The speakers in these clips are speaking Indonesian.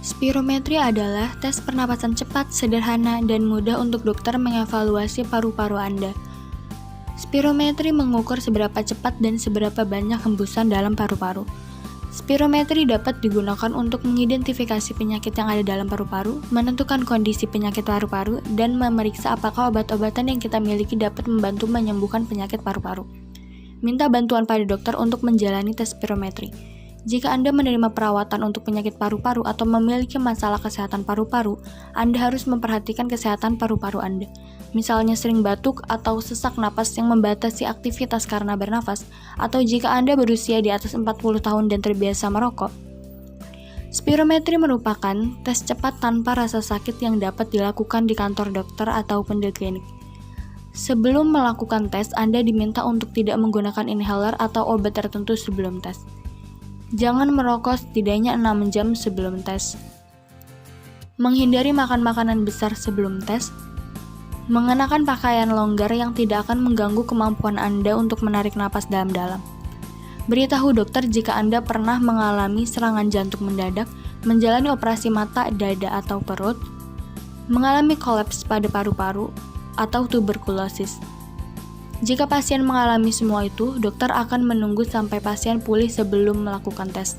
Spirometri adalah tes pernapasan cepat, sederhana, dan mudah untuk dokter mengevaluasi paru-paru Anda. Spirometri mengukur seberapa cepat dan seberapa banyak hembusan dalam paru-paru. Spirometri dapat digunakan untuk mengidentifikasi penyakit yang ada dalam paru-paru, menentukan kondisi penyakit paru-paru, dan memeriksa apakah obat-obatan yang kita miliki dapat membantu menyembuhkan penyakit paru-paru. Minta bantuan pada dokter untuk menjalani tes spirometri. Jika Anda menerima perawatan untuk penyakit paru-paru atau memiliki masalah kesehatan paru-paru, Anda harus memperhatikan kesehatan paru-paru Anda. Misalnya sering batuk atau sesak napas yang membatasi aktivitas karena bernafas, atau jika Anda berusia di atas 40 tahun dan terbiasa merokok. Spirometri merupakan tes cepat tanpa rasa sakit yang dapat dilakukan di kantor dokter ataupun di klinik. Sebelum melakukan tes, Anda diminta untuk tidak menggunakan inhaler atau obat tertentu sebelum tes. Jangan merokok setidaknya 6 jam sebelum tes. Menghindari makan makanan besar sebelum tes. Mengenakan pakaian longgar yang tidak akan mengganggu kemampuan Anda untuk menarik napas dalam-dalam. Beritahu dokter jika Anda pernah mengalami serangan jantung mendadak, menjalani operasi mata, dada, atau perut, mengalami kolaps pada paru-paru, atau tuberkulosis. Jika pasien mengalami semua itu, dokter akan menunggu sampai pasien pulih sebelum melakukan tes.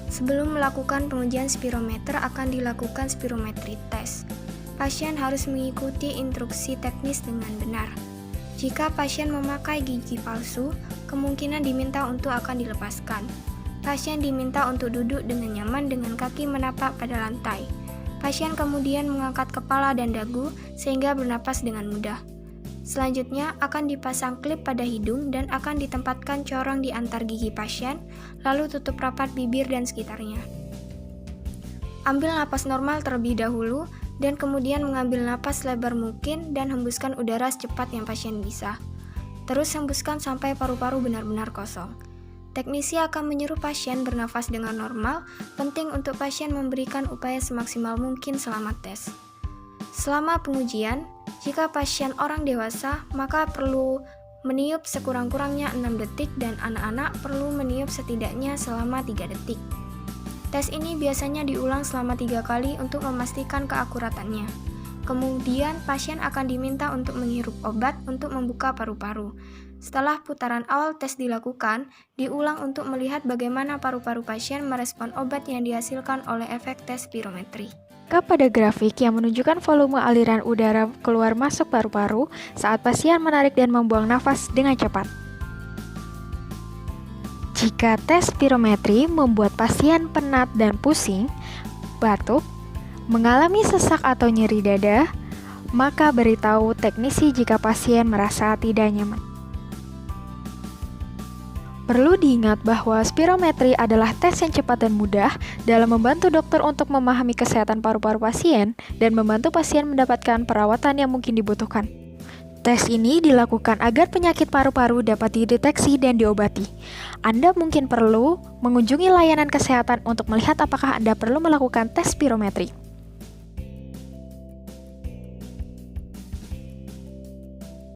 Sebelum melakukan pengujian spirometer akan dilakukan spirometri tes. Pasien harus mengikuti instruksi teknis dengan benar. Jika pasien memakai gigi palsu, kemungkinan diminta untuk akan dilepaskan. Pasien diminta untuk duduk dengan nyaman dengan kaki menapak pada lantai. Pasien kemudian mengangkat kepala dan dagu sehingga bernapas dengan mudah. Selanjutnya akan dipasang klip pada hidung dan akan ditempatkan corong di antar gigi pasien, lalu tutup rapat bibir dan sekitarnya. Ambil napas normal terlebih dahulu dan kemudian mengambil napas lebar mungkin dan hembuskan udara secepat yang pasien bisa. Terus hembuskan sampai paru-paru benar-benar kosong. Teknisi akan menyuruh pasien bernafas dengan normal, penting untuk pasien memberikan upaya semaksimal mungkin selama tes. Selama pengujian, jika pasien orang dewasa, maka perlu meniup sekurang-kurangnya 6 detik dan anak-anak perlu meniup setidaknya selama 3 detik. Tes ini biasanya diulang selama 3 kali untuk memastikan keakuratannya. Kemudian, pasien akan diminta untuk menghirup obat untuk membuka paru-paru. Setelah putaran awal tes dilakukan, diulang untuk melihat bagaimana paru-paru pasien merespon obat yang dihasilkan oleh efek tes spirometri. Pada grafik yang menunjukkan volume aliran udara keluar masuk paru-paru saat pasien menarik dan membuang nafas dengan cepat. Jika tes spirometri membuat pasien penat dan pusing, batuk, mengalami sesak atau nyeri dada, maka beritahu teknisi jika pasien merasa tidak nyaman. Perlu diingat bahwa spirometri adalah tes yang cepat dan mudah dalam membantu dokter untuk memahami kesehatan paru-paru pasien dan membantu pasien mendapatkan perawatan yang mungkin dibutuhkan. Tes ini dilakukan agar penyakit paru-paru dapat dideteksi dan diobati. Anda mungkin perlu mengunjungi layanan kesehatan untuk melihat apakah Anda perlu melakukan tes spirometri.